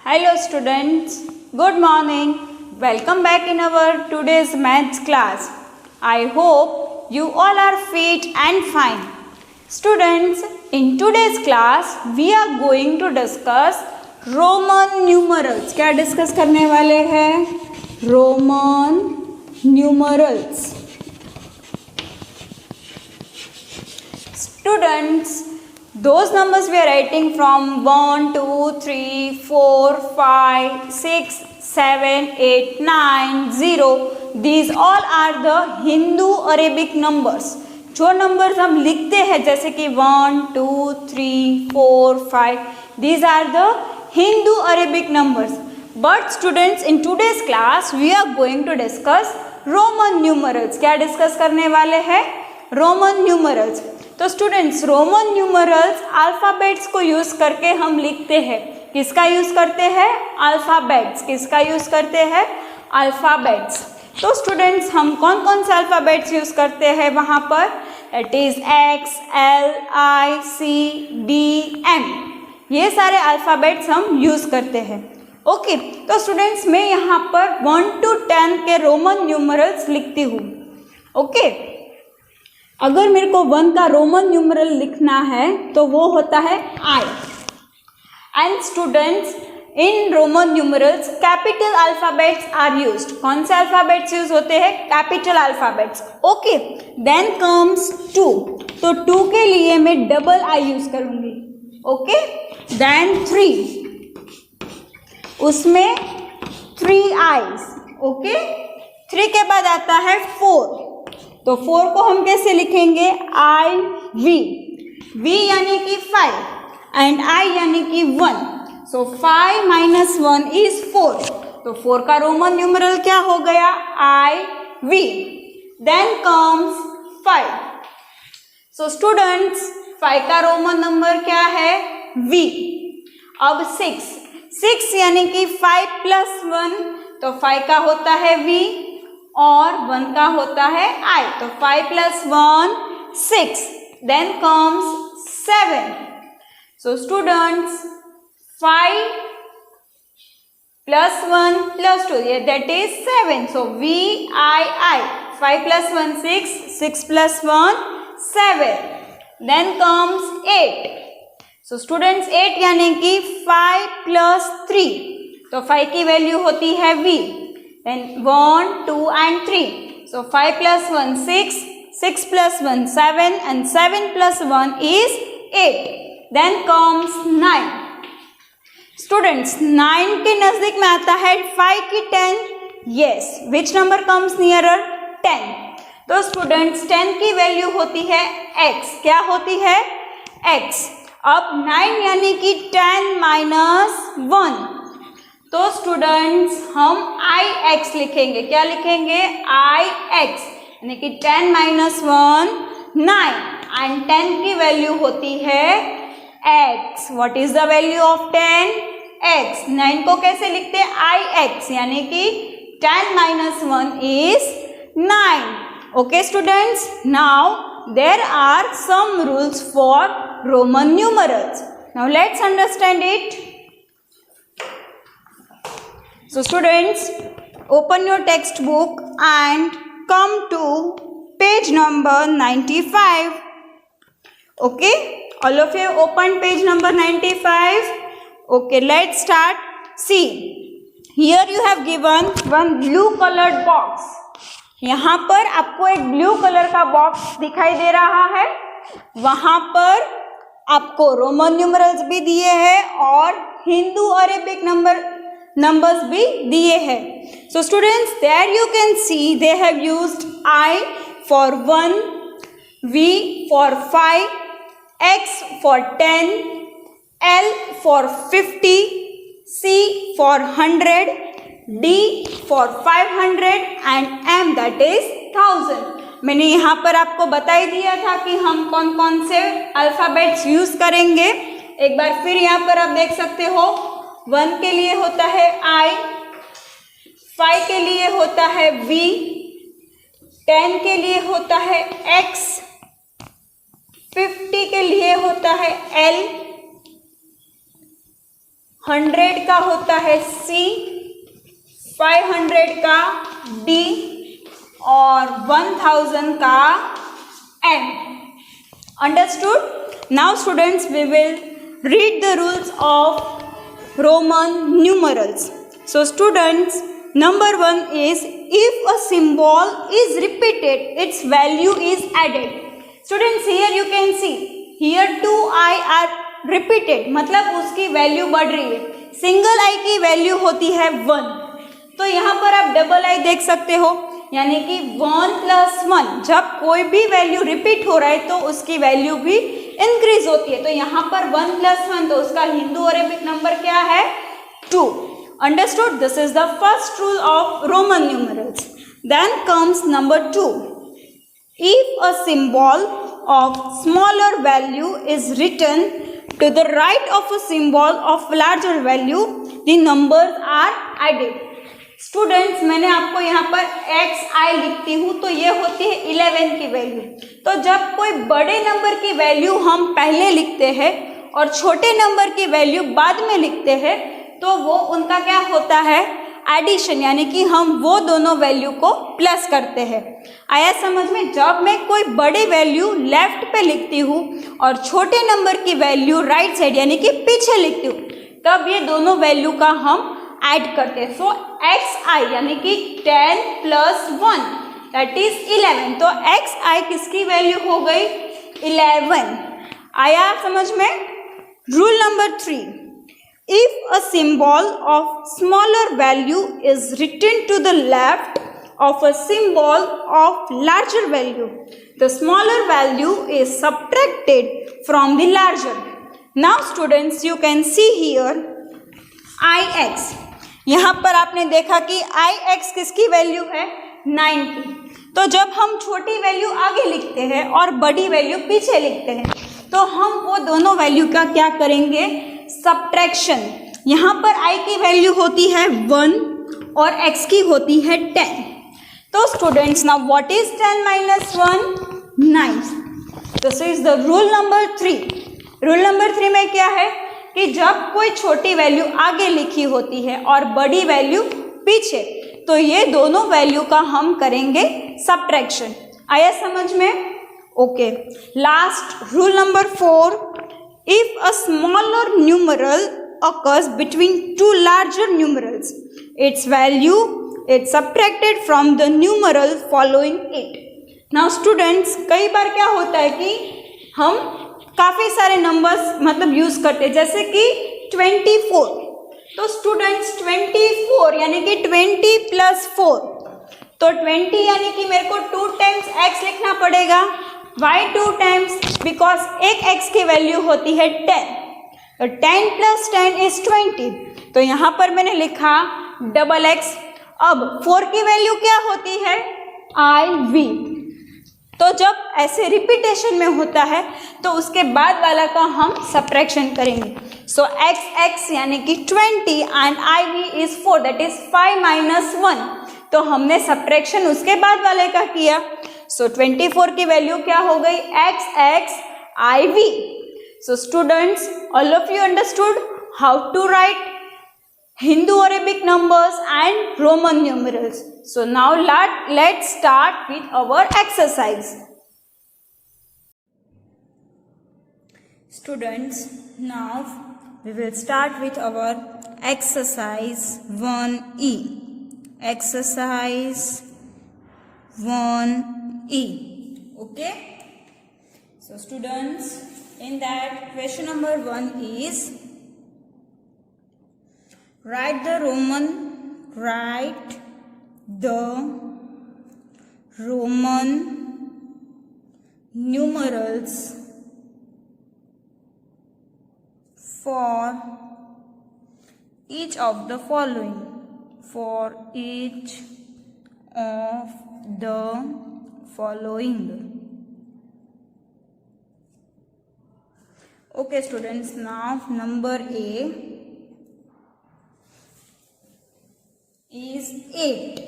Hello students, good morning. Welcome back in our today's maths class. I hope you all are fit and fine. Students, in today's class we are going to discuss Roman numerals. क्या discuss करने वाले हैं? Roman numerals. Students, those numbers we are writing from 1, 2, 3, 4, 5, 6, 7, 8, 9, 0. These all are the Hindu Arabic numbers. जो numbers हम लिखते हैं जैसे कि 1, 2, 3, 4, 5. These are the Hindu Arabic numbers. But students, in today's class we are going to discuss Roman numerals. क्या discuss करने वाले हैं? Roman numerals. तो स्टूडेंट्स, रोमन न्यूमरल्स अल्फ़ाबेट्स को यूज़ करके हम लिखते हैं. किसका यूज़ करते हैं? अल्फ़ाबेट्स. किसका यूज़ करते हैं? अल्फ़ाबेट्स. तो स्टूडेंट्स, हम कौन कौन से अल्फ़ाबेट्स यूज़ करते हैं वहाँ पर? That is X, L, I, C, D, M. ये सारे अल्फ़ाबेट्स हम यूज़ करते हैं. ओके. तो स्टूडेंट्स, मैं यहाँ पर 1 to 10 के रोमन न्यूमरल्स लिखती हूँ. ओके. अगर मेरे को 1 का रोमन न्यूमरल लिखना है तो वो होता है I. And students, in Roman numerals capital alphabets are used. कौन से अल्फ़ाबेट्स यूज होते हैं? Capital alphabets. Okay. Then comes 2. तो 2 के लिए मैं डबल I यूज करूँगी. ओके. देन 3, उसमें 3 I's. ओके. 3 के बाद आता है 4. तो 4 को हम कैसे लिखेंगे? I, V. V यानी कि 5 एंड I यानी कि 1. सो 5 minus 1 is 4. तो 4 का रोमन न्यूमरल क्या हो गया? I, V. Then comes 5. So students, 5 का रोमन नंबर क्या है? V. अब 6 यानी कि 5 plus 1. तो 5 का होता है V और 1 का होता है I. तो 5 plus 1, 6. Then comes 7. So students, 5 plus 1 plus 2, that is 7. So VII. 5 plus 1, 6. 6 plus 1, 7. Then comes 8. So students, 8 यानी कि 5 plus 3. तो 5 की वैल्यू होती है V. Then 1, 2 and 3. So 5 plus 1, 6. 6 plus 1, 7. And 7 plus 1 is 8. Then comes 9. Students, 9 के नज़दीक में आता है 5 की 10. Yes. Which number comes nearer? 10. तो स्टूडेंट्स, 10 की वैल्यू होती है X. क्या होती है? X. अब 9 यानी कि 10 minus 1. तो स्टूडेंट्स, हम IX लिखेंगे. क्या लिखेंगे? IX यानी कि 10 minus 1, 9. एंड 10 की वैल्यू होती है X. What is the value of 10? X. 9 को कैसे लिखते हैं? IX यानी कि 10 minus 1 is 9. Okay students, now there are some rules for Roman numerals. Now let's understand it. So students, open your textbook and come to page number 95. Okay, all of you open page number 95. Okay, let's start. See, here you have given one blue colored box. यहाँ पर आपको एक blue colour का box दिखाई दे रहा है. वहाँ पर आपको रोमन न्यूमरल्स भी दिए हैं और हिंदू अरेबिक नंबर्स भी दिए हैं. So students, there you can see they have used I for 1, V for 5, X for 10, L for 50, C for 100, D for 500 and M that is 1000. मैंने यहाँ पर आपको बता ही दिया था कि हम कौन कौन से अल्फ़ाबेट्स यूज़ करेंगे. एक बार फिर यहाँ पर आप देख सकते हो. 1 के लिए होता है I, 5 के लिए होता है V, 10 के लिए होता है X, 50 के लिए होता है L, 100 का होता है C, 500 का D और 1000 का M. Understood? Now students, we will read the rules of Roman numerals. So students, number 1 is if a symbol is repeated, its value is added. Students, here you can see, here 2i are repeated, मतलब उसकी value बढ़ रही है. Single I की value होती है 1, तो यहाँ पर आप डबल आई देख सकते हो, यानी कि 1 + 1. जब कोई भी वैल्यू रिपीट हो रहा है तो उसकी वैल्यू भी इंक्रीज होती है. तो यहाँ पर 1 + 1, तो उसका हिंदू अरेबिक नंबर क्या है? 2. Understood? This is the first rule of Roman numerals. Then comes number 2. If a symbol of smaller value is written to the right of a symbol of larger value, the numbers are added. Students, मैंने आपको यहाँ पर xi लिखती हूँ, तो ये होती है 11 की वैल्यू. तो जब कोई बड़े नंबर की वैल्यू हम पहले लिखते हैं और छोटे नंबर की वैल्यू बाद में लिखते हैं, तो वो उनका क्या होता है? एडिशन, यानी कि हम वो दोनों वैल्यू को प्लस करते हैं. आया समझ में? जब मैं कोई बड़ी वैल्यू लेफ्ट पे लिखती हूँ और छोटे नंबर की वैल्यू राइट साइड यानी कि पीछे लिखती हूँ, तब ये दोनों वैल्यू का हम ऐड करते हैं. सो xi यानी कि 10 + 1 दैट इज 11. तो xi किसकी वैल्यू हो गई? 11. आया समझ में? Rule number 3. If a symbol of smaller value is written to the left of a symbol of larger value, the smaller value is subtracted from the larger. Now students, you can see here ix. यहाँ पर आपने देखा कि ix किसकी value है? 9 की. तो जब हम छोटी वैल्यू आगे लिखते हैं और बड़ी वैल्यू पीछे लिखते हैं, तो हम वो दोनों वैल्यू का क्या करेंगे? सब्ट्रैक्शन. यहाँ पर i की वैल्यू होती है 1 और x की होती है 10. तो students, now what is 10 - 1? 9. This is the rule number 3. Rule number 3 में क्या है कि जब कोई छोटी वैल्यू आगे लिखी होती है और बड़ी वैल्यू पीछे, तो ये दोनों वैल्यू का हम करेंगे सब्ट्रैक्शन. आया समझ में? Okay. Last rule number 4. If a smaller numeral occurs between two larger numerals, its value is subtracted from the numeral following it. Now students, कई बार क्या होता है कि हम काफ़ी सारे नंबर्स मतलब यूज़ करते हैं, जैसे कि 24. तो स्टूडेंट्स 24 यानी कि 20 + 4, तो 20 यानी कि मेरे को 2 टाइम्स x लिखना पड़ेगा. Why 2 times? बिकॉज एक x की वैल्यू होती है 10. तो 10 + 10 is 20. तो यहाँ पर मैंने लिखा XX. अब 4 की वैल्यू क्या होती है? IV. तो जब ऐसे रिपीटेशन में होता है तो उसके बाद वाला का हम सब्ट्रैक्शन करेंगे. सो XX यानी कि 20 and IV is 4, that is 5 - 1. तो हमने सब्ट्रैक्शन उसके बाद वाले का किया. सो 24 की वैल्यू क्या हो गई? XX IV. So students, all of you understood how to write Hindu Arabic numbers and Roman numerals. So now let's start with our exercise. Students, now we will start with our exercise 1E. Exercise 1E. Okay? So students, in that question number 1 is write the Roman numerals for each of the following. For each of the following. Okay students, now number A is 8.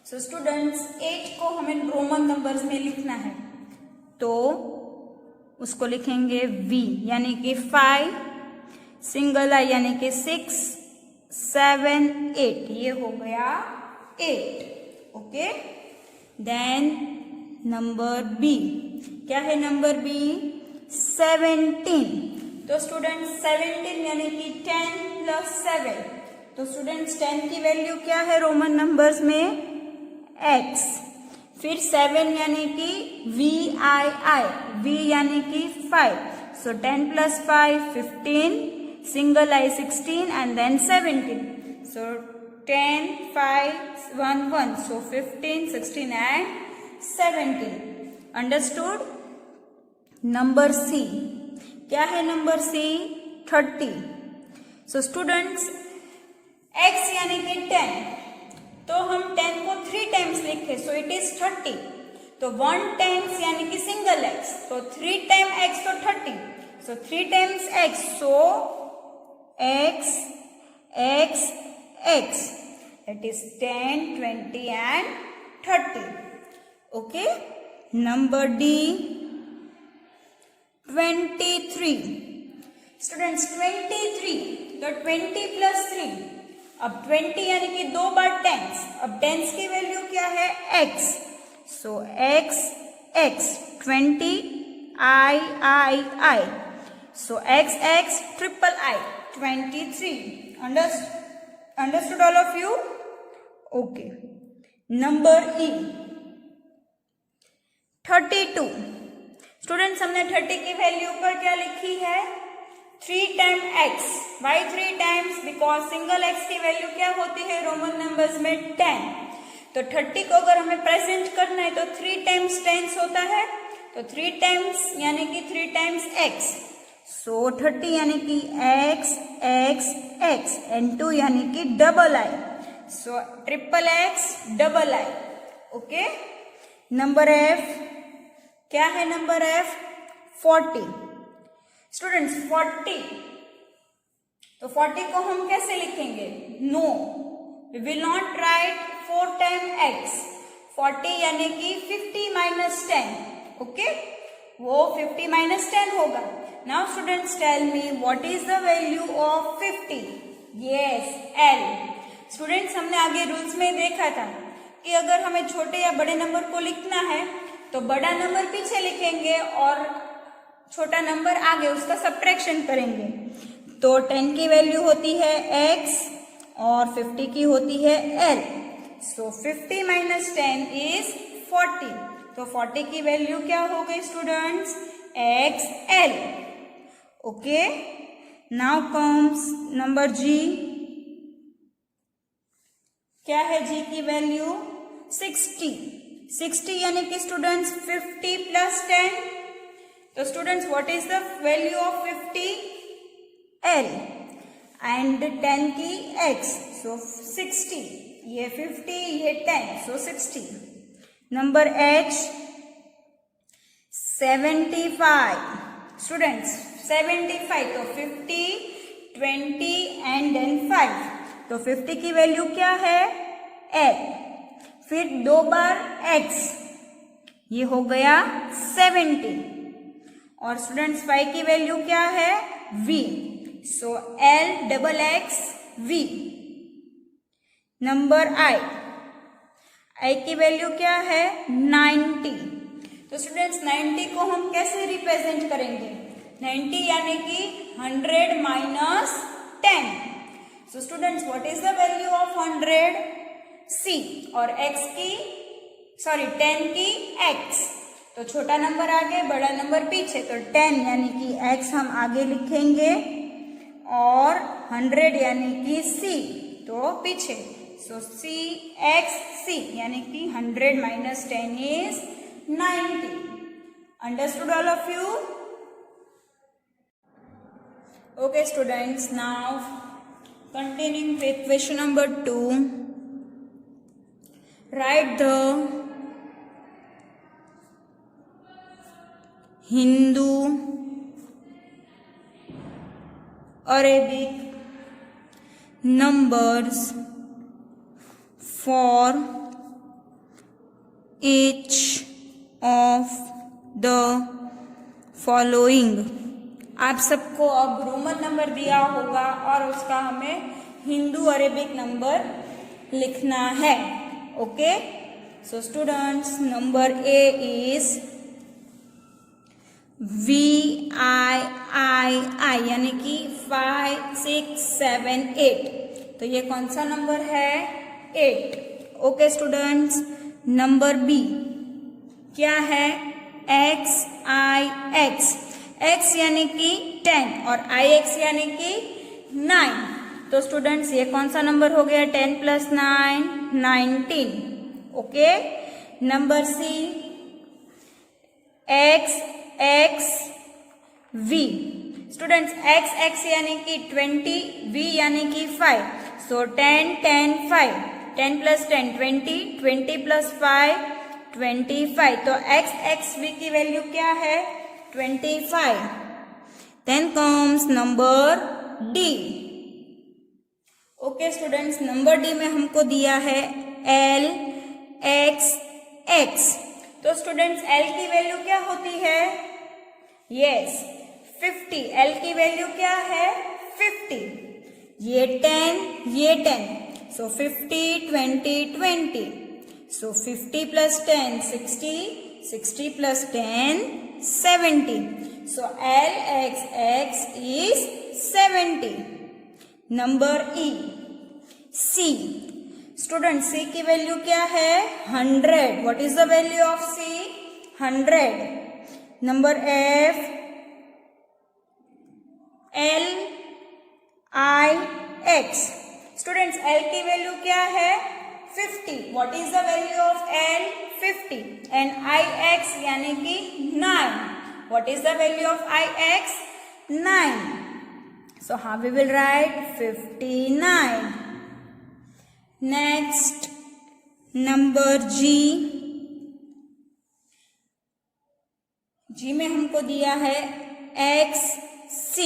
So students, 8 को हमें Roman numbers में लिखना है, तो उसको लिखेंगे V, यानी कि 5, सिंगल आई यानी कि 6, 7, 8, ये हो गया 8. Okay, then number B. क्या है नंबर बी? 17. तो स्टूडेंट 17 यानी कि 10 प्लस 7. तो स्टूडेंट्स 10 की वैल्यू क्या है रोमन नंबर्स में? x. फिर 7 यानी कि VII, V यानी कि 5. So 10 plus 5 15, single I 16 and then 17. So 10, 5, 1, 1. So 15, 16 and 17. Understood? Number C. क्या है number C? 30. So students x यानी कि 10, तो हम 10 को 3 टाइम्स लिखे, सो इट इज 30. तो 1 टाइम्स यानी कि सिंगल x, तो 3 टाइम x तो 30. सो 3 times x, so x x x, that is 10, 20 and 30. Okay, number D, 23. Students 23, तो 20 प्लस 3. अब 20 यानी कि 2 बार 10s. अब 10s की वैल्यू क्या है? x. So x x 20 I. सो x x triple I 23. Understood all of you? Okay. Number E, 32. Students हमने 30 की वैल्यू पर क्या लिखी है? 3 time x. Why 3 times? Because single x की वैल्यू क्या होती है रोमन नंबर्स में? 10. तो 30 को अगर हमें प्रेजेंट करना है तो 3 टाइम्स 10 होता है, तो 3 टाइम्स यानी कि 3 टाइम्स x. सो 30 यानी कि x x x एंड 2 यानी कि double I. So triple x double I. Okay, number F. क्या है नंबर F? 40. स्टूडेंट्स 40, तो 40 को हम कैसे लिखेंगे? No, we will not write 4 time x. 40 यानी कि 50 माइनस 10. ओके, वो 50 माइनस 10 होगा. Now students tell me what is the value of 50? Yes, L. Students हमने आगे रूल्स में देखा था कि अगर हमें छोटे या बड़े नंबर को लिखना है तो बड़ा नंबर पीछे लिखेंगे और छोटा नंबर आगे, उसका सब्ट्रैक्शन करेंगे. तो 10 की वैल्यू होती है x और 50 की होती है L. So 50 minus 10 is 40. तो 40 की वैल्यू क्या हो गई students? XL. Okay, now comes number G. क्या है G की वैल्यू? 60. 60 यानी कि स्टूडेंट्स 50 प्लस 10. तो students what is the value of 50? L and 10 की x. सो 60. ये 50, ये 10, सो 60. Number H, 75. स्टूडेंट्स 75, तो 50, 20 एंड देन 5. तो 50 की वैल्यू क्या है? L. फिर 2 बार x, ये हो गया 70. और स्टूडेंट्स 5 की वैल्यू क्या है? V. So L double x V. Number I की वैल्यू क्या है? 90. तो स्टूडेंट्स 90 को हम कैसे रिप्रेजेंट करेंगे? 90 यानी कि 100 minus 10. So students what is the value of 100? C. और x की 10 की x. तो छोटा नंबर आगे, बड़ा नंबर पीछे. तो 10 यानी कि x हम आगे लिखेंगे और 100 यानी कि C तो पीछे. सो C x C यानी कि 100 minus 10 is 90. Understood all of you? Okay students, now continuing with question number 2. Right the Hindu, Arabic numbers for each of the following. आप सबको अब रोमन नंबर दिया होगा और उसका हमें हिंदू अरेबिक नंबर लिखना है. Okay, so students, number A is VIII यानी कि 5, 6, 7, 8. तो ये कौन सा नंबर है? 8. ओके स्टूडेंट्स, नंबर बी क्या है? XIX. X यानी कि 10 और IX यानी कि 9. तो स्टूडेंट्स ये कौन सा नंबर हो गया? 10 + 9 19. Okay, number C XXV. Students XX यानी कि 20, V यानी कि 5. सो 10 10 5. 10 + 10 20, 20 + 5 25. तो XXV की वैल्यू क्या है? 25. Then comes number D. Okay students, number D में हमको दिया है LXX. तो स्टूडेंट्स L की वैल्यू क्या होती है? यस, 50. L की वैल्यू क्या है? 50. ये 10, ये 10. So 50 20 20. So 50 + 10 60, 60 + 10 70. So LXX is 70. Number E C. Student C की वैल्यू क्या है? 100. What is the value of C? 100. Number F LIX. Students L की वैल्यू क्या है? 50. What is the value of L? 50. And IX यानी कि 9. What is the value of IX? 9. So how we will write? 59. Next, number G. G में हमको दिया है XC.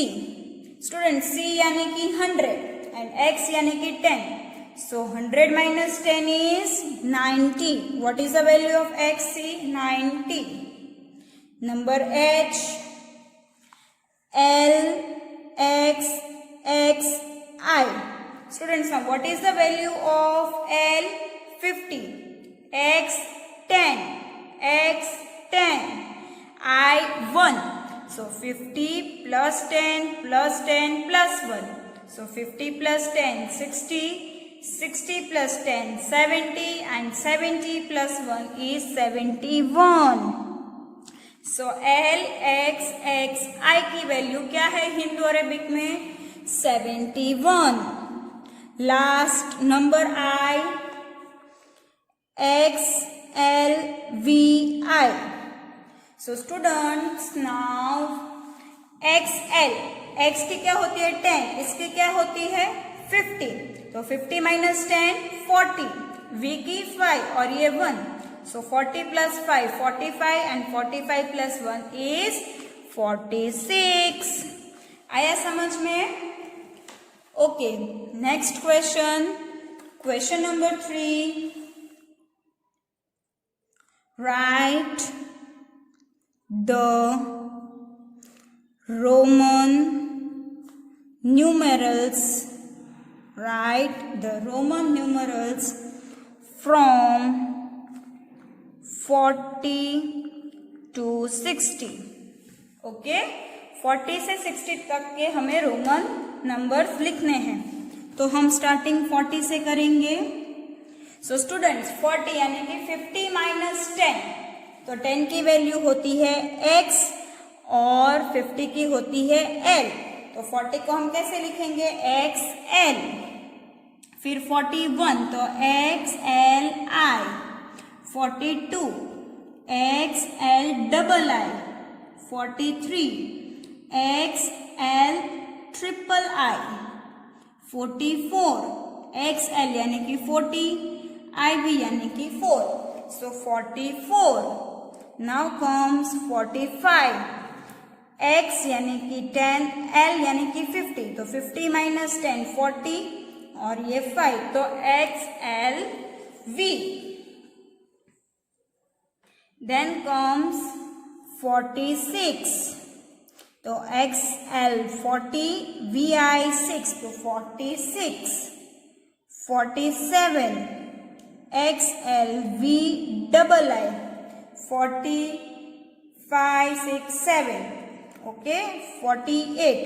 Student C यानी कि 100 एंड X यानी कि 10. So 100 - 10 is 90. What is the value of XC? 90. Number H LXXI. Students, now what is the value of L? 50. X 10. X 10. I 1. So 50 + 10 + 10 + 1. So 50 + 10 60. 60 + 10 70 and 70 + 1 is 71. So LXXI की value क्या है Hindu Arabic में? 71. Last number I XLVI. So students, now XL. X की क्या होती है? 10. इसकी क्या होती है? 50. तो 50 - 10 40. V की 5 और ये 1. So 40 + 5 45 and 45 + 1 is 46. आया समझ में? Okay, next question. Question number 3. Right the Roman numerals. Write the Roman numerals from 40 to 60. Okay, 40 से 60 तक के हमें रोमन नंबर्स लिखने हैं. तो हम स्टार्टिंग 40 से करेंगे. सो स्टूडेंट्स 40 यानी कि 50 - 10. तो 10 की वैल्यू होती है x और 50 की होती है l. तो 40 को हम कैसे लिखेंगे? XL. फिर 41 तो XLI. 42 XLII. 43 XLIII. 44 XL यानी कि 40, IB यानी कि 4. सो 44. Now comes 45. X यानी कि 10, L यानी कि 50. तो 50 - 10 40 और ये 5. तो XLV. Then comes 46. तो XL 40, VI 6 तो 46, 47, XL VII 45, 6, 7, ओके 48,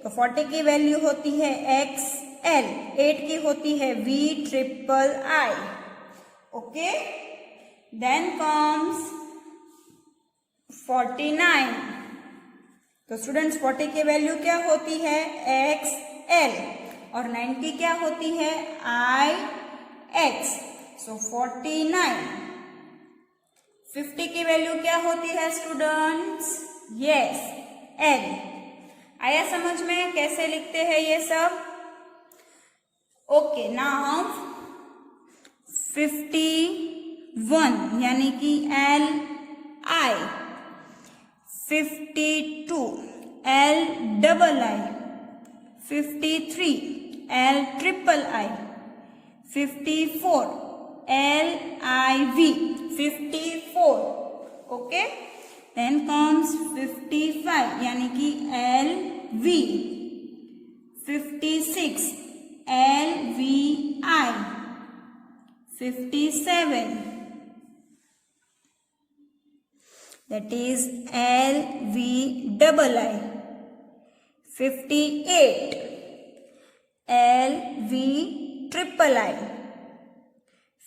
तो 40 की वैल्यू होती है XL, 8 की होती है VIII, ओके। देन कम्स 49, तो स्टूडेंट्स 40 की वैल्यू क्या होती है XL और 9 की क्या होती है IX, सो 49। 50 की वैल्यू क्या होती है स्टूडेंट्स, यस L। आया समझ में कैसे लिखते हैं ये सब, ओके। नाउ 51 यानी कि LI, 52 LII, 53 LIII, 54 LIV, 54, okay. Then comes 55 यानी कि LV, 56 LVI, 57 that is LVII, 58 LVIII,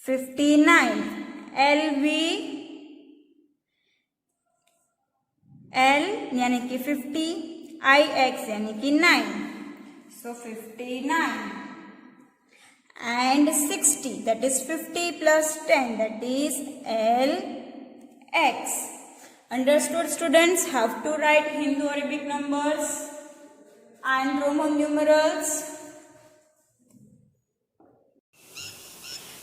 59 LVL यानी कि 50, IX यानी कि 9, so 59 and 60 that is 50 plus 10 that is LX. Understood students? Have to write Hindu Arabic numbers and Roman numerals.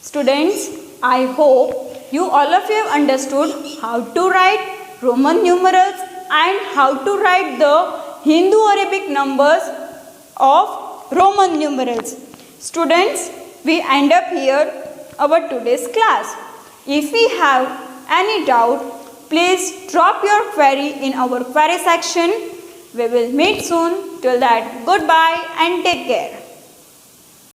Students, I hope you all of you have understood how to write Roman numerals and how to write the Hindu Arabic numbers of Roman numerals. Students, we end up here our today's class. If we have any doubt, please drop your query in our query section. We will meet soon. Till that, goodbye and take care.